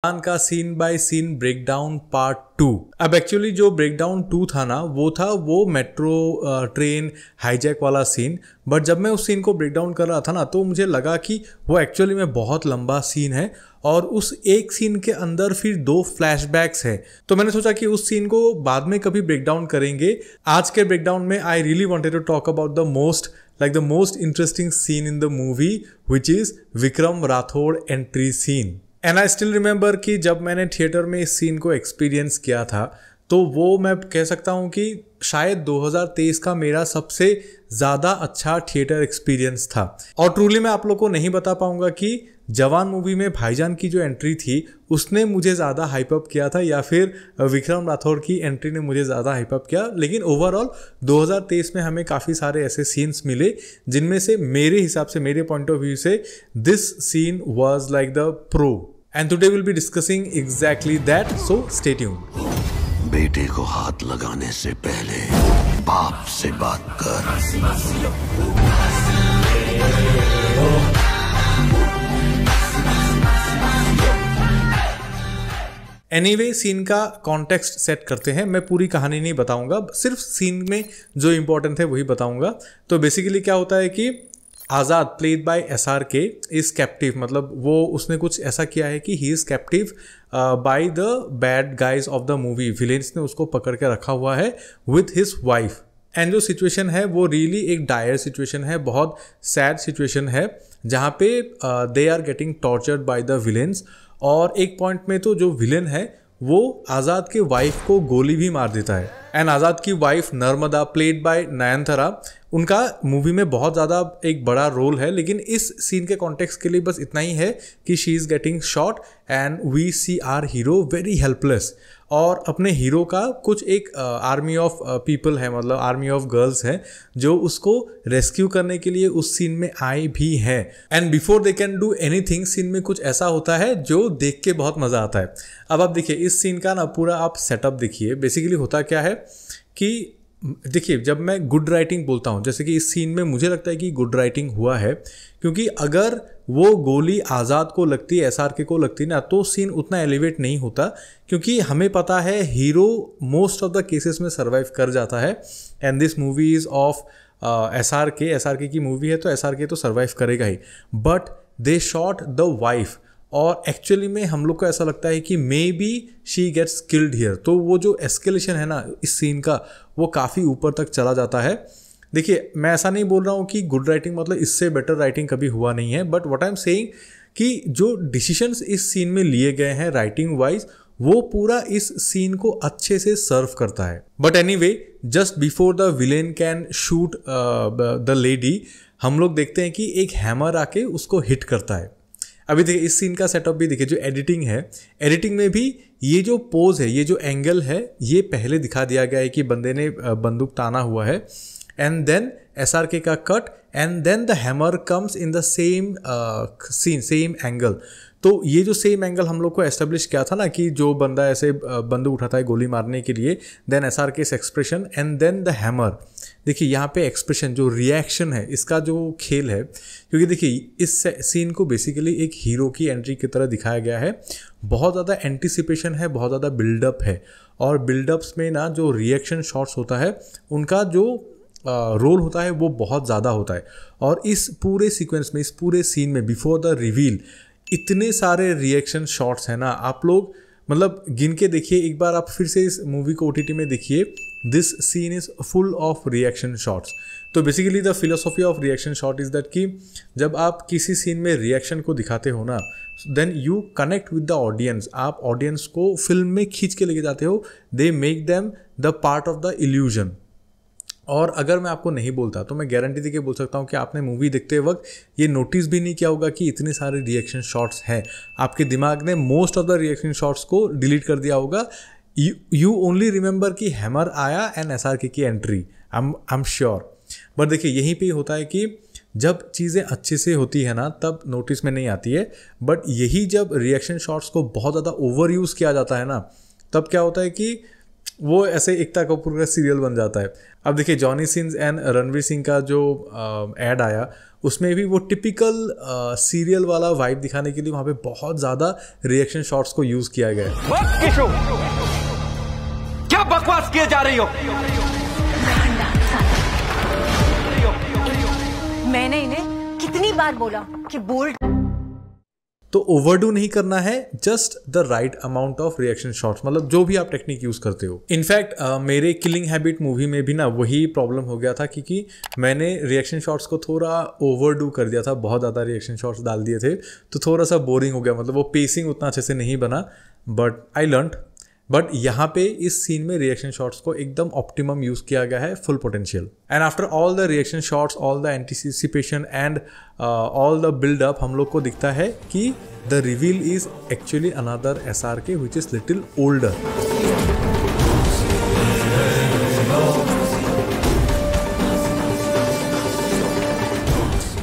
का scene by scene breakdown part 2। अब actually जो ब्रेकडाउन 2 था ना, वो मेट्रो ट्रेन हाईजैक वाला सीन। बट जब मैं उस सीन को ब्रेकडाउन कर रहा था ना, तो मुझे लगा कि वो एक्चुअली में बहुत लंबा सीन है और उस एक सीन के अंदर फिर 2 फ्लैशबैक्स है। तो मैंने सोचा कि उस सीन को बाद में कभी ब्रेकडाउन करेंगे। आज के ब्रेकडाउन में I really wanted to talk about the most interesting scene in the movie, which is Vikram Rathore entry scene. And I still remember कि जब मैंने थिएटर में इस सीन को एक्सपीरियंस किया था, तो वो मैं कह सकता हूँ कि शायद 2023 का मेरा सबसे ज़्यादा अच्छा थिएटर एक्सपीरियंस था। और ट्रूली मैं आप लोग को नहीं बता पाऊंगा कि जवान मूवी में भाईजान की जो एंट्री थी उसने मुझे ज़्यादा हाइप अप किया था या फिर विक्रम राठौड़ की एंट्री ने मुझे ज़्यादा हाइप अप किया। लेकिन ओवरऑल 2023 में हमें काफ़ी सारे ऐसे सीन्स मिले जिनमें से मेरे हिसाब से, मेरे पॉइंट ऑफ व्यू से, this scene was like the pro. And today will be discussing exactly that, so stay tuned. बेटे को हाथ लगाने से पहले बाप से बात कर। एनीवे, सीन का कॉन्टेक्स्ट सेट करते हैं। मैं पूरी कहानी नहीं बताऊंगा, सिर्फ सीन में जो इंपॉर्टेंट है वही बताऊंगा। तो बेसिकली क्या होता है कि Azad played by SRK is captive, मतलब वो उसने कुछ ऐसा किया है कि he is captive by the bad guys of the movie. Villains ने उसको पकड़ के रखा हुआ है विथ हिज वाइफ। एंड जो सिचुएशन है वो रियली एक डायर सिचुएशन है, बहुत सैड सिचुएशन है, जहाँ पे they are getting tortured by the villains. और एक पॉइंट में तो जो विलेन है वो आज़ाद के वाइफ को गोली भी मार देता है। एंड आज़ाद की wife Narmada played by Nayanthara, उनका मूवी में बहुत ज़्यादा एक बड़ा रोल है। लेकिन इस सीन के कॉन्टेक्स्ट के लिए बस इतना ही है कि she is getting shot and we see our hero very helpless. और अपने हीरो का कुछ एक आर्मी ऑफ पीपल है, मतलब आर्मी ऑफ गर्ल्स हैं जो उसको रेस्क्यू करने के लिए उस सीन में आई भी हैं। And before they can do anything, scene में कुछ ऐसा होता है जो देख के बहुत मज़ा आता है। अब आप देखिए इस सीन का ना पूरा आप सेटअप देखिए। बेसिकली होता क्या है कि देखिए, जब मैं गुड राइटिंग बोलता हूँ, जैसे कि इस सीन में मुझे लगता है कि गुड राइटिंग हुआ है, क्योंकि अगर वो गोली आज़ाद को लगती, SRK को लगती ना, तो सीन उतना एलिवेट नहीं होता। क्योंकि हमें पता है hero most of the cases में सर्वाइव कर जाता है। And this movie is of SRK की मूवी है तो SRK तो सर्वाइव करेगा ही। But they shot the wife, और एक्चुअली में हम लोग को ऐसा लगता है कि maybe she gets killed here. तो वो जो एस्केलेशन है ना इस सीन का, वो काफ़ी ऊपर तक चला जाता है। देखिए, मैं ऐसा नहीं बोल रहा हूँ कि गुड राइटिंग मतलब इससे बेटर राइटिंग कभी हुआ नहीं है, but what I am saying कि जो डिसीजंस इस सीन में लिए गए हैं राइटिंग वाइज, वो पूरा इस सीन को अच्छे से सर्व करता है। But anyway, just before the villain can shoot the lady, हम लोग देखते हैं कि एक हैमर आके उसको हिट करता है। अभी देखिए इस सीन का सेटअप भी देखिए, जो एडिटिंग है, एडिटिंग में भी ये जो पोज है, ये जो एंगल है, ये पहले दिखा दिया गया है कि बंदे ने बंदूक ताना हुआ है। एंड देन SRK का cut, and then the hammer comes in the same scene, same angle. तो ये जो सेम एंगल हम लोग को एस्टेब्लिश किया था ना कि जो बंदा ऐसे बंदूक उठाता है गोली मारने के लिए, then SRK's expression and then the hammer. देखिए यहाँ पे एक्सप्रेशन, जो रिएक्शन है, इसका जो खेल है, क्योंकि देखिए इस सीन को बेसिकली एक हीरो की एंट्री की तरह दिखाया गया है। बहुत ज़्यादा एंटिसिपेशन है, बहुत ज़्यादा बिल्डअप है, और बिल्डअप्स में ना जो रिएक्शन शॉट्स होता है उनका जो रोल होता है वो बहुत ज़्यादा होता है। और इस पूरे सीक्वेंस में, इस पूरे सीन में, बिफोर द रिवील इतने सारे रिएक्शन शॉट्स हैं ना, आप लोग मतलब गिन के देखिए एक बार, आप फिर से इस मूवी को OTT में देखिए। This scene is full of reaction shots. तो basically the philosophy of reaction shot is that कि जब आप किसी सीन में रिएक्शन को दिखाते हो ना, then you connect with the audience. आप ऑडियंस को फिल्म में खींच के लेके जाते हो, they make them the part of the illusion. और अगर मैं आपको नहीं बोलता तो मैं गारंटी दे के बोल सकता हूँ कि आपने मूवी देखते वक्त ये नोटिस भी नहीं किया होगा कि इतने सारे रिएक्शन शॉट्स हैं। आपके दिमाग ने most of the reaction shots को डिलीट कर दिया होगा। यू ओनली रिमेंबर कि हैमर आया एंड SRK की entry, I am sure. But देखिए यहीं पे होता है कि जब चीज़ें अच्छे से होती है ना, तब नोटिस में नहीं आती है। बट यही जब रिएक्शन शॉट्स को बहुत ज़्यादा ओवर यूज़ किया जाता है ना, तब क्या होता है कि वो ऐसे एकता कपूर का सीरियल बन जाता है। अब देखिए Johnny since and Ranveer Singh का जो एड आया उसमें भी वो टिपिकल सीरियल वाला वाइब दिखाने के लिए वहाँ पे बहुत ज़्यादा रिएक्शन शॉट्स को यूज़ किया गया है। क्या बकवास किए जा रही हो? मैंने इन्हें कितनी बार बोला कि बोल्ड तो ओवरडू नहीं करना है, just the right amount of reaction shots, मतलब जो भी आप टेक्निक यूज करते हो। इनफैक्ट मेरे किलिंग हैबिट मूवी में भी ना वही प्रॉब्लम हो गया था, क्योंकि मैंने रिएक्शन शॉट्स को थोड़ा ओवरडू कर दिया था, बहुत ज़्यादा रिएक्शन शॉट्स डाल दिए थे, तो थोड़ा सा बोरिंग हो गया, मतलब वो पेसिंग उतना अच्छे से नहीं बना। But I learned. बट यहाँ पे इस सीन में रिएक्शन शॉट्स को एकदम ऑप्टिमम यूज किया गया है, full potential. And after all the reaction shots, all the anticipation and all the buildup, हम लोग को दिखता है कि the reveal is actually another SRK which is little older.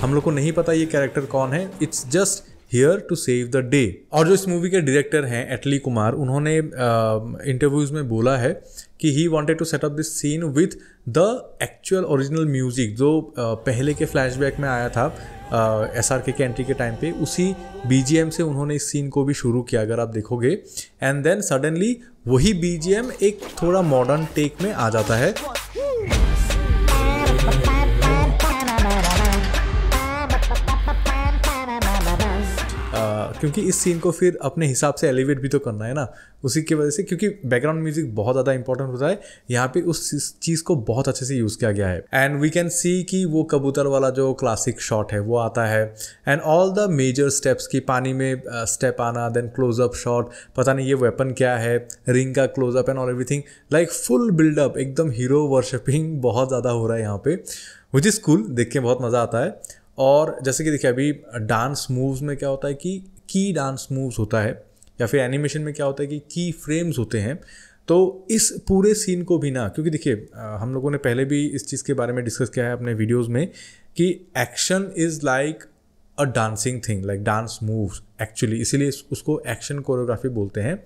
हम लोग को नहीं पता ये कैरेक्टर कौन है, it's just here to save the day. और जो इस मूवी के डायरेक्टर हैं एटली कुमार, उन्होंने इंटरव्यूज में बोला है कि he wanted to set up this scene with the actual original music जो पहले के फ्लैशबैक में आया था SRK के एंट्री के टाइम पे, उसी BGM से उन्होंने इस सीन को भी शुरू किया, अगर आप देखोगे। एंड देन सडनली वही BGM एक थोड़ा मॉडर्न टेक में आ जाता है। क्योंकि इस सीन को फिर अपने हिसाब से एलिवेट भी तो करना है ना, उसी की वजह से, क्योंकि बैकग्राउंड म्यूजिक बहुत ज़्यादा इंपॉर्टेंट होता है यहाँ पे, उस चीज़ को बहुत अच्छे से यूज़ किया गया है। एंड वी कैन सी कि वो कबूतर वाला जो क्लासिक शॉट है वो आता है, and all the major steps की पानी में स्टेप आना, देन क्लोजअप शॉट, पता नहीं ये वेपन क्या है, रिंग का closeup and all everything, like full buildup, एकदम हीरो वर्शिपिंग बहुत ज़्यादा हो रहा है यहाँ पे, विच इज़ कूल, देख के बहुत मज़ा आता है। और जैसे कि देखिए अभी डांस मूव्स में क्या होता है कि की डांस मूव्स होता है, या फिर एनिमेशन में क्या होता है कि की फ्रेम्स होते हैं। तो इस पूरे सीन को भी ना, क्योंकि देखिए हम लोगों ने पहले भी इस चीज़ के बारे में डिस्कस किया है अपने वीडियोस में कि action is like a dancing thing, like dance moves actually, इसीलिए उसको एक्शन कोरियोग्राफी बोलते हैं।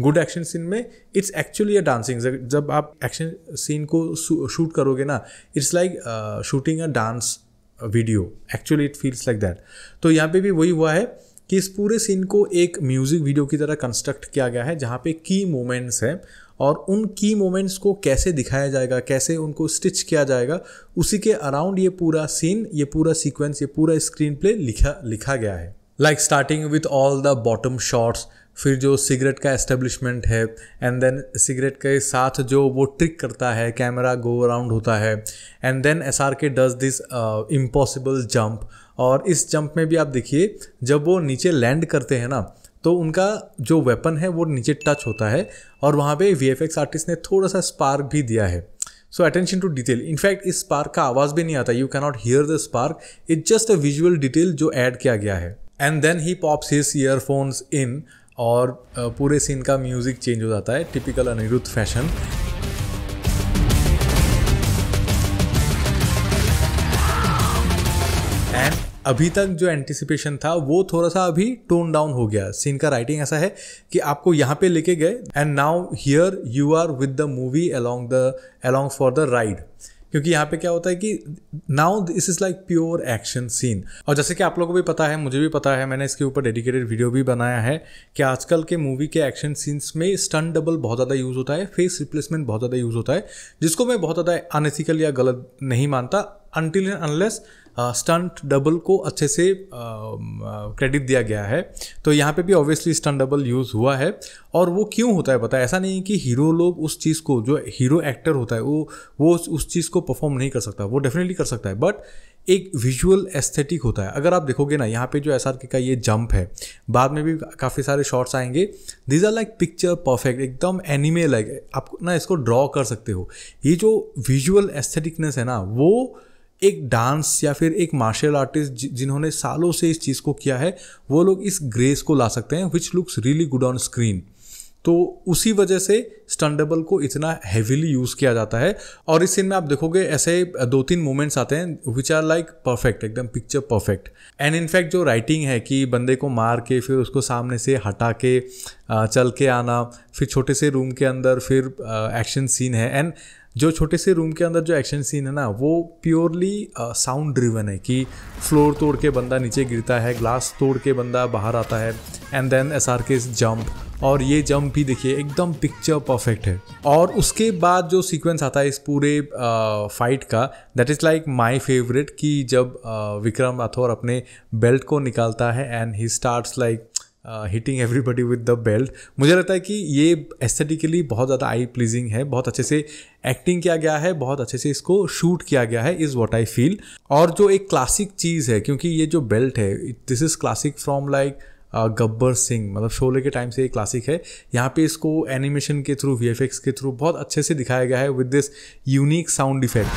गुड एक्शन सीन में इट्स एक्चुअली अ डांसिंग, जब आप एक्शन सीन को शूट करोगे ना, it's like shooting a dance video, actually it feels like that. तो यहाँ पे भी वही हुआ है कि इस पूरे सीन को एक म्यूजिक वीडियो की तरह कंस्ट्रक्ट किया गया है, जहाँ पे की मोमेंट्स हैं और उन की मोमेंट्स को कैसे दिखाया जाएगा, कैसे उनको स्टिच किया जाएगा, उसी के अराउंड ये पूरा सीन, ये पूरा सीक्वेंस, ये पूरा स्क्रीन प्ले लिखा गया है। Like starting with all the bottom shots, फिर जो सिगरेट का एस्टेब्लिशमेंट है, एंड देन सिगरेट के साथ जो वो ट्रिक करता है, कैमरा गो अराउंड होता है, and then SRK does this impossible jump. और इस जंप में भी आप देखिए जब वो नीचे लैंड करते हैं ना, तो उनका जो वेपन है वो नीचे टच होता है, और वहाँ पे VFX आर्टिस्ट ने थोड़ा सा स्पार्क भी दिया है। So attention to detail, in fact इस स्पार्क का आवाज़ भी नहीं आता, you cannot hear the spark, it's just a visual detail जो ऐड किया गया है। And then he pops his earphones in, और पूरे सीन का म्यूजिक चेंज हो जाता है, टिपिकल अनिरुद्ध फैशन। एंड अभी तक जो एंटिसिपेशन था वो थोड़ा सा अभी टोन डाउन हो गया। सीन का राइटिंग ऐसा है कि आपको यहाँ पे लेके गए, and now here you are with the movie along for the ride, क्योंकि यहाँ पे क्या होता है कि now this is like pure action scene. और जैसे कि आप लोगों को भी पता है, मुझे भी पता है, मैंने इसके ऊपर डेडिकेटेड वीडियो भी बनाया है कि आजकल के मूवी के एक्शन सीन्स में स्टंट डबल बहुत ज़्यादा यूज़ होता है, फेस रिप्लेसमेंट बहुत ज़्यादा यूज़ होता है, जिसको मैं बहुत ज़्यादा अनएथिकल या गलत नहीं मानता, until and unless stunt double को अच्छे से क्रेडिट दिया गया है। तो यहाँ पे भी ऑब्वियसली स्टंट डबल यूज़ हुआ है, और वो क्यों होता है पता है, ऐसा नहीं कि हीरो लोग उस चीज़ को, जो हीरो एक्टर होता है वो उस चीज़ को परफॉर्म नहीं कर सकता, वो डेफिनेटली कर सकता है, बट एक विजुअल एस्थेटिक होता है। अगर आप देखोगे ना यहाँ पे जो SRK का ये जंप है, बाद में भी काफ़ी सारे शॉट्स आएंगे, these are like picture perfect, एकदम एनिमे लाइक, आप ना इसको ड्रॉ कर सकते हो। ये जो विजुअल एस्थेटिकनेस है ना, वो एक डांस या फिर एक मार्शल आर्टिस्ट जिन्होंने सालों से इस चीज़ को किया है, वो लोग इस ग्रेस को ला सकते हैं, which looks really good on screen. तो उसी वजह से स्टंट डबल को इतना हेविली यूज़ किया जाता है। और इस सीन में आप देखोगे ऐसे 2-3 मोमेंट्स आते हैं विच आर लाइक परफेक्ट, एकदम पिक्चर परफेक्ट। एंड इनफैक्ट जो राइटिंग है कि बंदे को मार के फिर उसको सामने से हटा के चल के आना, फिर छोटे से रूम के अंदर फिर एक्शन सीन है। एंड जो छोटे से रूम के अंदर जो एक्शन सीन है ना, वो प्योरली साउंड ड्रिवन है कि फ्लोर तोड़ के बंदा नीचे गिरता है, ग्लास तोड़ के बंदा बाहर आता है, एंड देन SRK's जंप, और ये जंप भी देखिए एकदम पिक्चर परफेक्ट है। और उसके बाद जो सीक्वेंस आता है इस पूरे फाइट का, that is like my favourite, कि जब विक्रम राठौर अपने बेल्ट को निकालता है and he starts like hitting everybody with the belt. मुझे लगता है कि ये एस्थेटिकली बहुत ज़्यादा आई प्लीजिंग है, बहुत अच्छे से एक्टिंग किया गया है, बहुत अच्छे से इसको शूट किया गया है, इज़ व्हाट आई फील। और जो एक क्लासिक चीज़ है, क्योंकि ये जो बेल्ट है this is classic from like Gabbar Singh, मतलब शोले के टाइम से ये क्लासिक है। यहाँ पे इसको एनिमेशन के थ्रू, VFX के थ्रू बहुत अच्छे से दिखाया गया है with this unique sound effect,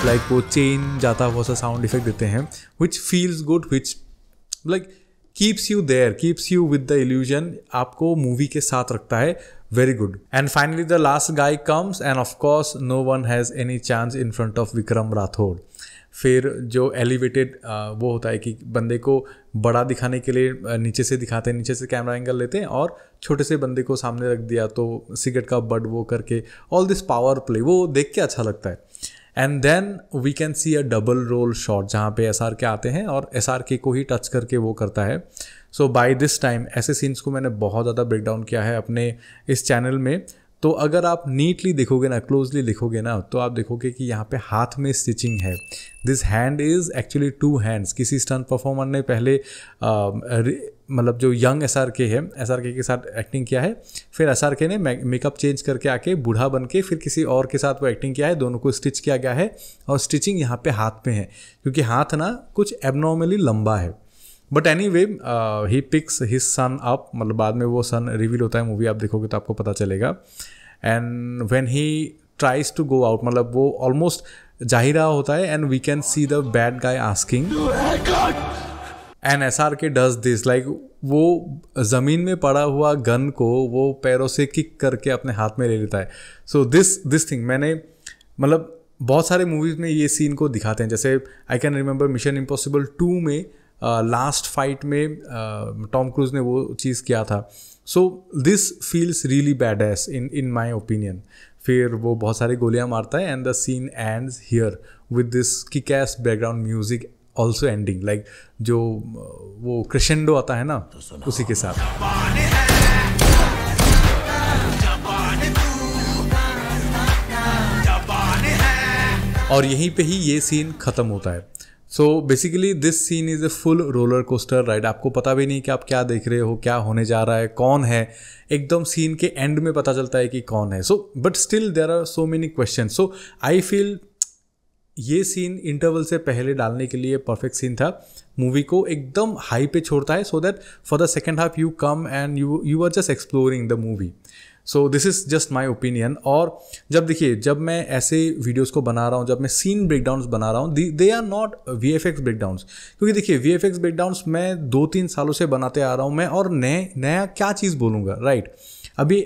like वो चेन जाता हुआ सा साउंड इफेक्ट देते हैं which feels good, which like keeps you there, keeps you with the illusion, आपको मूवी के साथ रखता है। Very good. And finally the last guy comes and of course no one has any chance in front of Vikram Rathore. फिर जो elevated वो होता है कि बंदे को बड़ा दिखाने के लिए नीचे से दिखाते हैं, नीचे से कैमरा एंगल लेते हैं और छोटे से बंदे को सामने रख दिया तो सिगरेट का बड वो करके, ऑल दिस पावर प्ले वो देख के अच्छा लगता है। And then we can see a double role shot जहाँ पे SRK आते हैं और SRK को ही टच करके वो करता है। सो बाय दिस टाइम ऐसे सीन्स को मैंने बहुत ज़्यादा ब्रेक डाउन किया है अपने इस चैनल में। तो अगर आप नीटली देखोगे ना, क्लोजली देखोगे ना, तो आप देखोगे कि यहाँ पे हाथ में स्टिचिंग है। This hand is actually 2 hands. किसी स्टंट परफॉर्मर ने पहले मतलब जो यंग SRK है, SRK के साथ एक्टिंग किया है, फिर SRK ने मेकअप चेंज करके आके बूढ़ा बन के फिर किसी और के साथ वो एक्टिंग किया है, दोनों को स्टिच किया गया है। और स्टिचिंग यहाँ पे हाथ में है क्योंकि हाथ ना कुछ एबनॉर्मली लंबा है। But any way he picks his son up, मतलब बाद में वो सन रिवील होता है, मूवी आप देखोगे तो आपको पता चलेगा। And when he tries to go out, मतलब वो ऑलमोस्ट जा ही रहा होता है and we can see the bad guy asking and SRK does this, like वो ज़मीन में पड़ा हुआ गन को वो पैरों से किक करके अपने हाथ में ले लेता है। सो दिस थिंग मैंने मतलब बहुत सारे मूवीज़ में ये सीन को दिखाते हैं। जैसे I can remember mission impossible 2 में लास्ट फाइट में टॉम क्रूज ने वो चीज़ किया था। So this feels really badass in my opinion. फिर वो बहुत सारी गोलियां मारता है and the scene ends here with this kick as background music also ending, like जो वो क्रेशेंडो आता है ना उसी के साथ। और यहीं पे ही ये सीन ख़त्म होता है। So basically this scene is a full roller coaster ride. आपको पता भी नहीं कि आप क्या देख रहे हो, क्या होने जा रहा है, कौन है, एकदम सीन के एंड में पता चलता है कि कौन है। So but still there are so many question. So I feel ये सीन इंटरवल से पहले डालने के लिए परफेक्ट सीन था। मूवी को एकदम हाई पे छोड़ता है so that for the second half you come and you are just exploring the movie. So this is just my opinion. और जब देखिए, जब मैं ऐसे वीडियोस को बना रहा हूँ, जब मैं सीन ब्रेकडाउन्स बना रहा हूँ, they are not VFX breakdowns, क्योंकि देखिए VFX ब्रेकडाउन्स मैं 2-3 सालों से बनाते आ रहा हूँ मैं, और नया क्या चीज़ बोलूँगा, राइट। अभी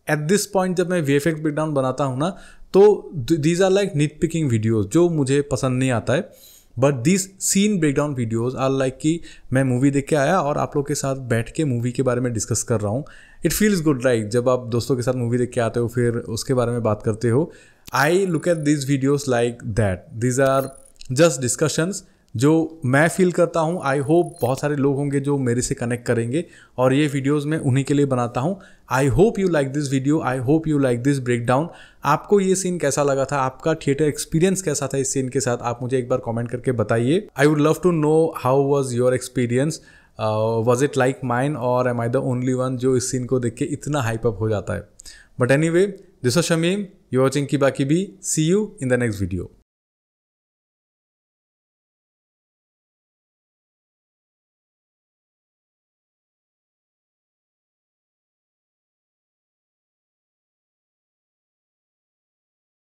एट दिस पॉइंट जब मैं VFX ब्रेकडाउन बनाता हूँ ना, तो these are like nitpicking videos जो मुझे पसंद नहीं आता है। But this scene breakdown videos are like कि मैं मूवी देख के आया और आप लोग के साथ बैठ के मूवी के बारे में डिस्कस कर रहा हूँ। It feels good, right. जब आप दोस्तों के साथ मूवी देख के आते हो फिर उसके बारे में बात करते हो। I look at this videos like that. These are just discussions जो मैं फील करता हूँ। आई होप बहुत सारे लोग होंगे जो मेरे से कनेक्ट करेंगे और ये वीडियोस मैं उन्हीं के लिए बनाता हूँ। I hope you like this video, I hope you like this breakdown. आपको ये सीन कैसा लगा था, आपका थिएटर एक्सपीरियंस कैसा था इस सीन के साथ, आप मुझे एक बार कमेंट करके बताइए। I would love to know how was your experience, was it like mine और am I the only one जो इस सीन को देख के इतना हाइप अप हो जाता है। But anyway, this is Shamim, you watching की बाकी भी। See you in the next video.